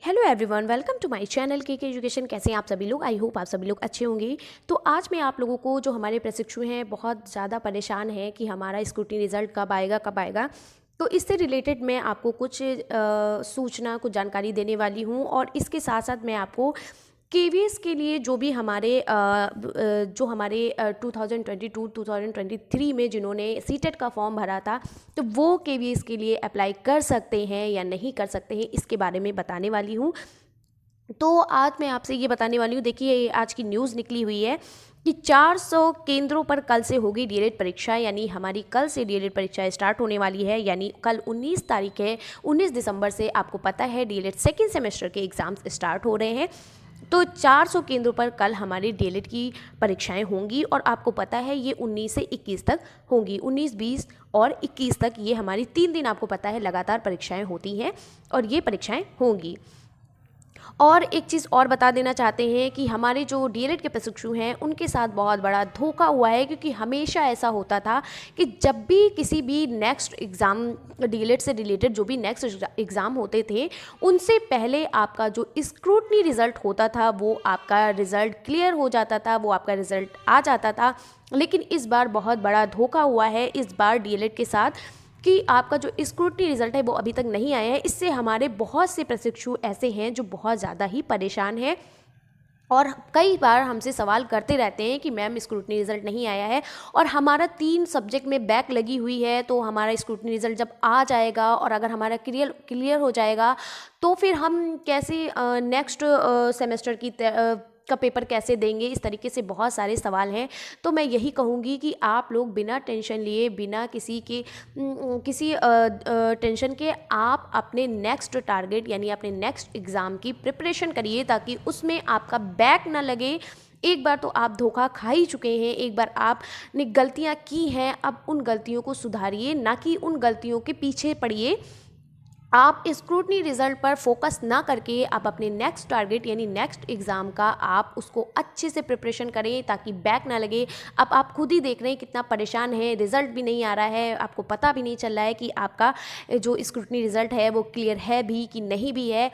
Hello everyone, welcome to my channel K education. कैसे हैं आप सभी लोग? आई होप आप सभी लोग अच्छे होंगे। तो आज मैं आप लोगों को, जो हमारे प्रशिक्षु हैं, बहुत ज़्यादा परेशान हैं कि हमारा स्क्रूटनी रिज़ल्ट कब आएगा। तो इससे रिलेटेड मैं आपको कुछ सूचना, कुछ जानकारी देने वाली हूँ। और इसके साथ साथ मैं आपको केवीएस के लिए जो हमारे 2022-2023 में जिन्होंने सीटेट का फॉर्म भरा था, तो वो केवीएस के लिए अप्लाई कर सकते हैं या नहीं कर सकते हैं, इसके बारे में बताने वाली हूँ। तो आज मैं आपसे ये बताने वाली हूँ। देखिए, आज की न्यूज़ निकली हुई है कि 400 केंद्रों पर कल से होगी डीएलएड परीक्षा, यानी हमारी कल से डीएलएड परीक्षा स्टार्ट होने वाली है। यानी कल 19 तारीख है, 19 दिसंबर से आपको पता है डीएलएड सेकेंड सेमेस्टर के एग्ज़ाम्स स्टार्ट हो रहे हैं। तो 400 केंद्रों पर कल हमारी डीएलएड की परीक्षाएं होंगी, और आपको पता है ये 19 से 21 तक होंगी। 19, 20 और 21 तक ये हमारी 3 दिन, आपको पता है, लगातार परीक्षाएं होती हैं और ये परीक्षाएं होंगी। और एक चीज़ और बता देना चाहते हैं कि हमारे जो डीएलएड के प्रशिक्षु हैं, उनके साथ बहुत बड़ा धोखा हुआ है। क्योंकि हमेशा ऐसा होता था कि जब भी किसी भी नेक्स्ट एग्ज़ाम, डीएलएड से रिलेटेड जो भी नेक्स्ट एग्ज़ाम होते थे, उनसे पहले आपका जो स्क्रूटनी रिज़ल्ट होता था, वो आपका रिज़ल्ट क्लियर हो जाता था, वो आपका रिज़ल्ट आ जाता था। लेकिन इस बार बहुत बड़ा धोखा हुआ है इस बार डीएलएड के साथ, कि आपका जो स्क्रूटनी रिज़ल्ट है वो अभी तक नहीं आया है। इससे हमारे बहुत से प्रशिक्षु ऐसे हैं जो बहुत ज़्यादा ही परेशान हैं, और कई बार हमसे सवाल करते रहते हैं कि मैम स्क्रूटनी रिज़ल्ट नहीं आया है और हमारा 3 सब्जेक्ट में बैक लगी हुई है, तो हमारा स्क्रूटनी रिज़ल्ट जब आ जाएगा और अगर हमारा क्लियर हो जाएगा, तो फिर हम कैसे नेक्स्ट सेमेस्टर का पेपर कैसे देंगे। इस तरीके से बहुत सारे सवाल हैं। तो मैं यही कहूँगी कि आप लोग बिना टेंशन लिए, बिना किसी टेंशन के, आप अपने नेक्स्ट टारगेट यानी अपने नेक्स्ट एग्ज़ाम की प्रिपरेशन करिए, ताकि उसमें आपका बैक ना लगे। एक बार तो आप धोखा खा ही चुके हैं, एक बार आपने गलतियां की हैं, अब उन गलतियों को सुधारिए, ना कि उन गलतियों के पीछे पड़िए। आप स्क्रूटनी रिज़ल्ट पर फोकस ना करके आप अपने नेक्स्ट टारगेट यानी नेक्स्ट एग्ज़ाम का आप उसको अच्छे से प्रिपरेशन करें, ताकि बैक ना लगे। अब आप खुद ही देख रहे हैं कितना परेशान है, रिज़ल्ट भी नहीं आ रहा है, आपको पता भी नहीं चल रहा है कि आपका जो स्क्रूटनी रिज़ल्ट है वो क्लियर है भी कि नहीं भी है।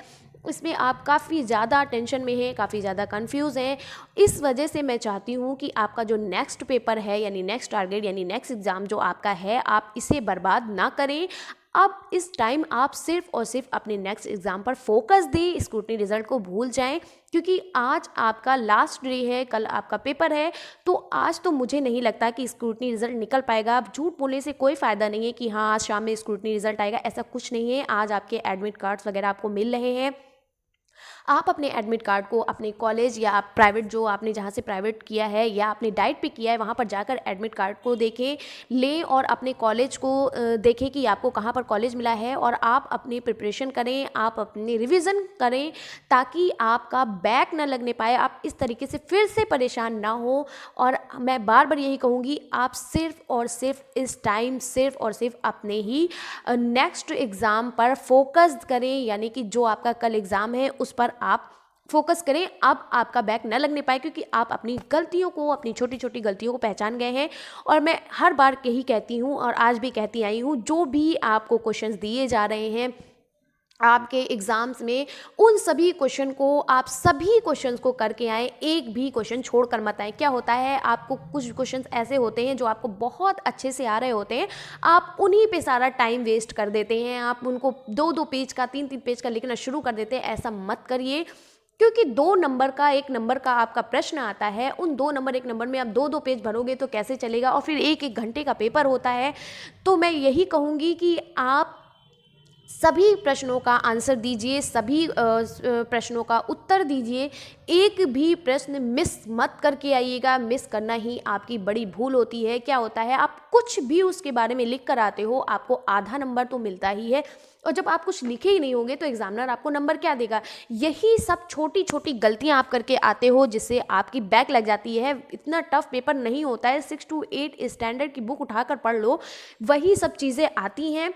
इसमें आप काफ़ी ज़्यादा टेंशन में हैं, काफ़ी ज़्यादा कंफ्यूज हैं। इस वजह से मैं चाहती हूँ कि आपका जो नेक्स्ट पेपर है यानी नेक्स्ट टारगेट यानी नेक्स्ट एग्ज़ाम जो आपका है, आप इसे बर्बाद ना करें। अब इस टाइम आप सिर्फ और सिर्फ अपने नेक्स्ट एग्ज़ाम पर फोकस दें, स्क्रूटनी रिज़ल्ट को भूल जाएं। क्योंकि आज आपका लास्ट डे है, कल आपका पेपर है। तो आज तो मुझे नहीं लगता कि स्क्रूटनी रिज़ल्ट निकल पाएगा। अब झूठ बोलने से कोई फ़ायदा नहीं है कि हाँ आज शाम में स्क्रूटनी रिज़ल्ट आएगा, ऐसा कुछ नहीं है। आज आपके एडमिट कार्ड्स वगैरह आपको मिल रहे हैं। आप अपने एडमिट कार्ड को अपने कॉलेज या आप प्राइवेट, जो आपने जहाँ से प्राइवेट किया है या आपने डाइट पे किया है, वहाँ पर जाकर एडमिट कार्ड को देखें, लें और अपने कॉलेज को देखें कि आपको कहाँ पर कॉलेज मिला है, और आप अपनी प्रिपरेशन करें, आप अपनी रिवीजन करें, ताकि आपका बैक ना लगने पाए, आप इस तरीके से फिर से परेशान ना हो। और मैं बार बार यही कहूँगी, आप सिर्फ और सिर्फ इस टाइम सिर्फ और सिर्फ अपने ही नेक्स्ट एग्ज़ाम पर फोकस करें, यानी कि जो आपका कल एग्ज़ाम है उस पर आप फोकस करें। अब आपका बैक न लगने पाए, क्योंकि आप अपनी गलतियों को, अपनी छोटी छोटी गलतियों को पहचान गए हैं। और मैं हर बार यही कहती हूँ और आज भी कहती आई हूँ, जो भी आपको क्वेश्चंस दिए जा रहे हैं आपके एग्ज़ाम्स में, उन सभी क्वेश्चन को, आप सभी क्वेश्चंस को करके आए, एक भी क्वेश्चन छोड़ कर मत आए। क्या होता है, आपको कुछ क्वेश्चंस ऐसे होते हैं जो आपको बहुत अच्छे से आ रहे होते हैं, आप उन्हीं पे सारा टाइम वेस्ट कर देते हैं, आप उनको 2-2 पेज का, 3-3 पेज का लिखना शुरू कर देते हैं। ऐसा मत करिए, क्योंकि 2 नंबर का 1 नंबर का आपका प्रश्न आता है, उन 2 नंबर 1 नंबर में आप 2-2 पेज भरोगे तो कैसे चलेगा, और फिर 1-1 घंटे का पेपर होता है। तो मैं यही कहूँगी कि आप सभी प्रश्नों का आंसर दीजिए, सभी प्रश्नों का उत्तर दीजिए, एक भी प्रश्न मिस मत करके आइएगा। मिस करना ही आपकी बड़ी भूल होती है। क्या होता है, आप कुछ भी उसके बारे में लिख कर आते हो, आपको आधा नंबर तो मिलता ही है, और जब आप कुछ लिखे ही नहीं होंगे तो एग्जामिनर आपको नंबर क्या देगा। यही सब छोटी छोटी गलतियां आप करके आते हो, जिससे आपकी बैक लग जाती है। इतना टफ पेपर नहीं होता है, 6 to 8 स्टैंडर्ड की बुक उठाकर पढ़ लो, वही सब चीज़ें आती हैं।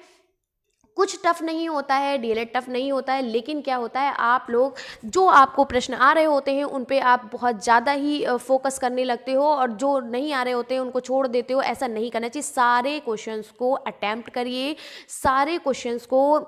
कुछ टफ नहीं होता है, डीएलएड टफ नहीं होता है। लेकिन क्या होता है, आप लोग जो आपको प्रश्न आ रहे होते हैं उन पे आप बहुत ज़्यादा ही फोकस करने लगते हो, और जो नहीं आ रहे होते हैं उनको छोड़ देते हो। ऐसा नहीं करना चाहिए। सारे क्वेश्चंस को अटेम्प्ट करिए, सारे क्वेश्चंस को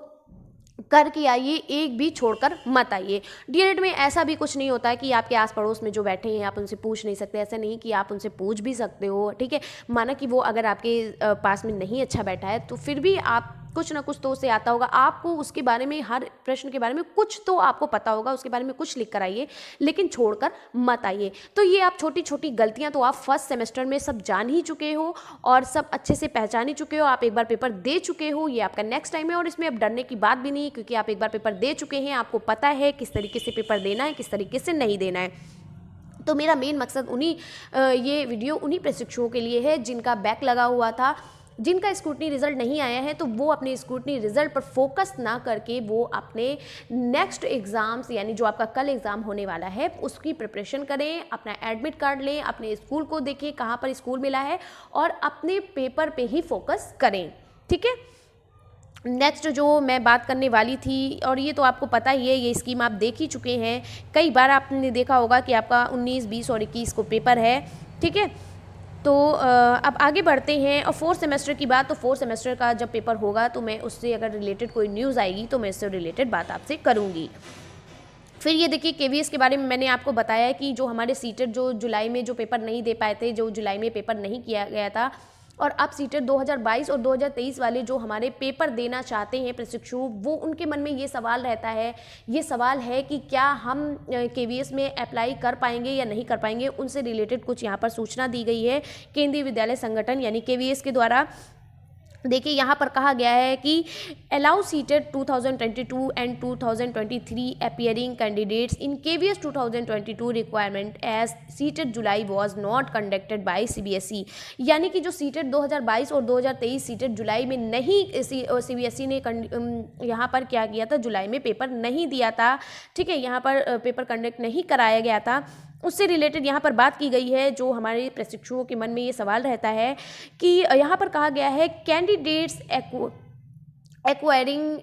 करके आइए, एक भी छोड़कर मत आइए। डीएलएड में ऐसा भी कुछ नहीं होता है कि आपके आस पड़ोस में जो बैठे हैं आप उनसे पूछ नहीं सकते, ऐसा नहीं कि आप उनसे पूछ भी सकते हो, ठीक है। माना कि वो अगर आपके पास में नहीं अच्छा बैठा है तो फिर भी आप कुछ ना कुछ तो उसे आता होगा, आपको उसके बारे में, हर प्रश्न के बारे में कुछ तो आपको पता होगा, उसके बारे में कुछ लिख कर आइए, लेकिन छोड़कर मत आइए। तो ये आप छोटी छोटी गलतियां तो आप फर्स्ट सेमेस्टर में सब जान ही चुके हो और सब अच्छे से पहचान ही चुके हो, आप एक बार पेपर दे चुके हो, ये आपका नेक्स्ट टाइम है और इसमें अब डरने की बात भी नहीं, क्योंकि आप एक बार पेपर दे चुके हैं, आपको पता है किस तरीके से पेपर देना है, किस तरीके से नहीं देना है। तो मेरा मेन मकसद ये वीडियो उन्हीं प्रशिक्षुओं के लिए है जिनका बैक लगा हुआ था, जिनका स्क्रूटनी रिजल्ट नहीं आया है, तो वो अपने स्क्रूटनी रिजल्ट पर फोकस ना करके वो अपने नेक्स्ट एग्ज़ाम्स यानी जो आपका कल एग्ज़ाम होने वाला है उसकी प्रिपरेशन करें, अपना एडमिट कार्ड लें, अपने स्कूल को देखें कहाँ पर स्कूल मिला है और अपने पेपर पे ही फोकस करें, ठीक है। नेक्स्ट जो मैं बात करने वाली थी, और ये तो आपको पता ही है, ये स्कीम आप देख ही चुके हैं, कई बार आपने देखा होगा कि आपका 19, 20 और 21 को पेपर है, ठीक है। तो अब आगे बढ़ते हैं और फोर्थ सेमेस्टर की बात, तो फोर्थ सेमेस्टर का जब पेपर होगा तो मैं उससे अगर रिलेटेड कोई न्यूज़ आएगी तो मैं इससे रिलेटेड बात आपसे करूँगी। फिर ये देखिए केवीएस के बारे में मैंने आपको बताया कि जो हमारे सीटेट जो जुलाई में जो पेपर नहीं दे पाए थे, जो जुलाई में पेपर नहीं किया गया था, और अब सीटेट 2022 और 2023 वाले जो हमारे पेपर देना चाहते हैं प्रशिक्षु, वो उनके मन में ये सवाल रहता है, ये सवाल है कि क्या हम केवीएस में अप्लाई कर पाएंगे या नहीं कर पाएंगे। उनसे रिलेटेड कुछ यहाँ पर सूचना दी गई है केंद्रीय विद्यालय संगठन यानी केवीएस के द्वारा। देखिए यहाँ पर कहा गया है कि allow CTET 2022 and 2023 appearing candidates in KVS 2022 requirement as CTET July was not conducted by CBSE. यानी कि जो सीटेड 2022 और 2023 सीटेड जुलाई में नहीं, सीबीएसई ने यहाँ पर क्या किया था, जुलाई में पेपर नहीं दिया था, ठीक है, यहाँ पर पेपर कंडक्ट नहीं कराया गया था, उससे रिलेटेड यहाँ पर बात की गई है। जो हमारे प्रशिक्षुओं के मन में ये सवाल रहता है कि यहाँ पर कहा गया है candidates acquiring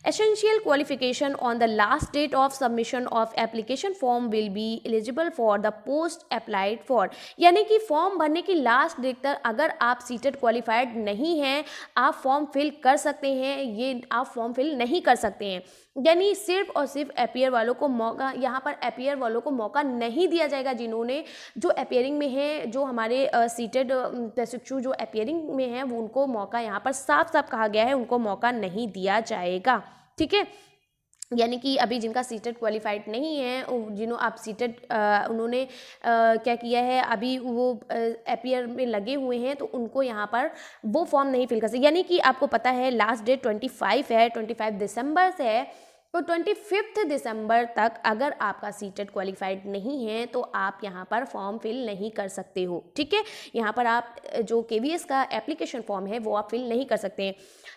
essential qualification on the last date of submission of application form will be eligible for the post applied for। यानी कि फॉर्म भरने की लास्ट डेट तक अगर आप सीटेड क्वालिफाइड नहीं हैं आप फॉर्म फिल कर सकते हैं, ये आप फॉर्म फिल नहीं कर सकते हैं। यानी सिर्फ और सिर्फ अपीयर वालों को मौका, यहाँ पर अपीयर वालों को मौका नहीं दिया जाएगा, जिन्होंने जो अपीयरिंग में है, जो हमारे सीटेड प्रशिक्षु जो अपीयरिंग में हैं वो उनको मौका यहाँ पर साफ साफ कहा गया है, उनको मौका नहीं दिया जाएगा, ठीक है। यानी कि अभी जिनका सीटेड क्वालिफाइड नहीं है, जिन्हों आप सीटेड उन्होंने क्या किया है, अभी वो अपीयर में लगे हुए हैं, तो उनको यहाँ पर वो फॉर्म नहीं फिल कर सकते। यानी कि आपको पता है लास्ट डेट 25 है, 25 दिसंबर से है, तो 25 दिसंबर तक अगर आपका सीटेड क्वालिफाइड नहीं है तो आप यहाँ पर फॉर्म फिल नहीं कर सकते हो, ठीक है। यहाँ पर आप जो केवीएस का एप्लीकेशन फॉर्म है वो आप फिल नहीं कर सकते हैं।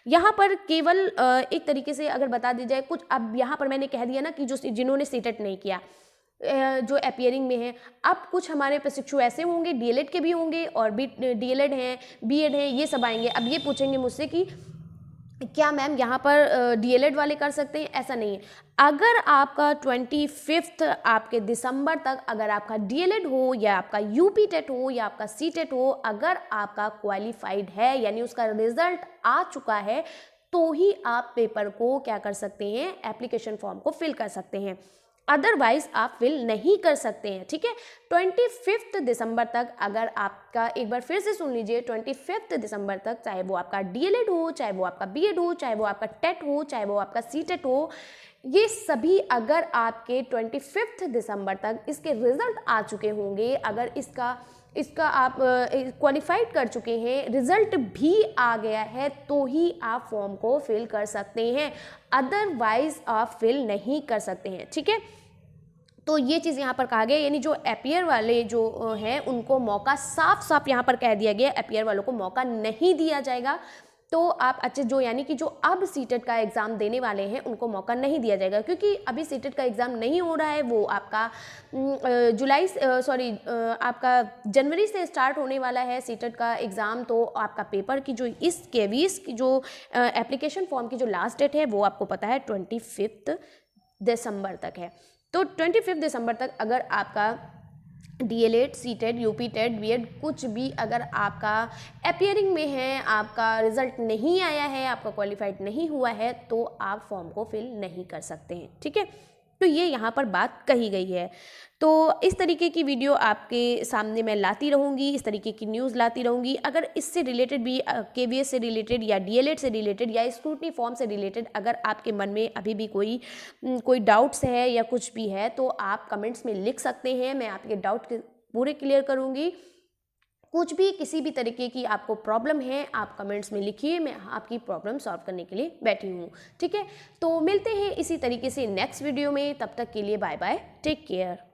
यहाँ पर केवल एक तरीके से अगर बता दी जाए कुछ, अब यहाँ पर मैंने कह दिया ना कि जो जिन्होंने सीटेड नहीं किया, जो अपीयरिंग में है, अब कुछ हमारे प्रशिक्षु ऐसे होंगे, डीएलएड के भी होंगे और भी डीएलएड हैं, बीएड हैं, ये सब आएंगे। अब ये पूछेंगे मुझसे कि क्या मैम यहाँ पर डीएलएड वाले कर सकते हैं? ऐसा नहीं है। अगर आपका 25 आपके दिसंबर तक अगर आपका डीएलएड हो या आपका यूपी टेट हो या आपका सी टेट हो, अगर आपका क्वालिफाइड है यानी उसका रिजल्ट आ चुका है, तो ही आप पेपर को क्या कर सकते हैं, एप्लीकेशन फॉर्म को फिल कर सकते हैं, अदरवाइज आप फिल नहीं कर सकते हैं, ठीक है। 25 दिसंबर तक अगर आपका, एक बार फिर से सुन लीजिए, 25 दिसंबर तक, चाहे वो आपका डीएलएड हो, चाहे वो आपका बीएड हो, चाहे वो आपका टेट हो, चाहे वो आपका सीटेट हो, ये सभी अगर आपके 25 दिसंबर तक इसके रिजल्ट आ चुके होंगे, अगर इसका आप क्वालिफाइड कर चुके हैं, रिजल्ट भी आ गया है, तो ही आप फॉर्म को फिल कर सकते हैं, अदरवाइज आप फिल नहीं कर सकते हैं, ठीक है। तो ये चीज़ यहाँ पर कहा गया, यानी जो अपीयर वाले जो हैं उनको मौका साफ साफ यहाँ पर कह दिया गया, अपीयर वालों को मौका नहीं दिया जाएगा। तो आप अच्छे जो, यानी कि जो अब सीटेट का एग्ज़ाम देने वाले हैं उनको मौका नहीं दिया जाएगा, क्योंकि अभी सीटेट का एग्ज़ाम नहीं हो रहा है, वो आपका आपका जनवरी से स्टार्ट होने वाला है सीटेट का एग्ज़ाम। तो आपका पेपर की जो इस केवीएस की जो एप्लीकेशन फॉर्म की जो लास्ट डेट है वो आपको पता है 25 दिसंबर तक है। तो 25 दिसंबर तक अगर आपका DElEd, CTET, UP TET, BEd कुछ भी अगर आपका अपियरिंग में है, आपका रिजल्ट नहीं आया है, आपका क्वालिफाइड नहीं हुआ है, तो आप फॉर्म को फिल नहीं कर सकते हैं। ठीक है, तो ये यहाँ पर बात कही गई है। तो इस तरीके की वीडियो आपके सामने मैं लाती रहूँगी, इस तरीके की न्यूज़ लाती रहूँगी। अगर इससे रिलेटेड भी केवीएस से रिलेटेड या डीएलएड से रिलेटेड या स्क्रूटनी फॉर्म से रिलेटेड अगर आपके मन में अभी भी कोई डाउट्स है या कुछ भी है, तो आप कमेंट्स में लिख सकते हैं। मैं आपके डाउट के पूरे क्लियर करूँगी। कुछ भी किसी भी तरीके की आपको प्रॉब्लम है, आप कमेंट्स में लिखिए, मैं आपकी प्रॉब्लम सॉल्व करने के लिए बैठी हूँ। ठीक है, तो मिलते हैं इसी तरीके से नेक्स्ट वीडियो में। तब तक के लिए बाय बाय, टेक केयर।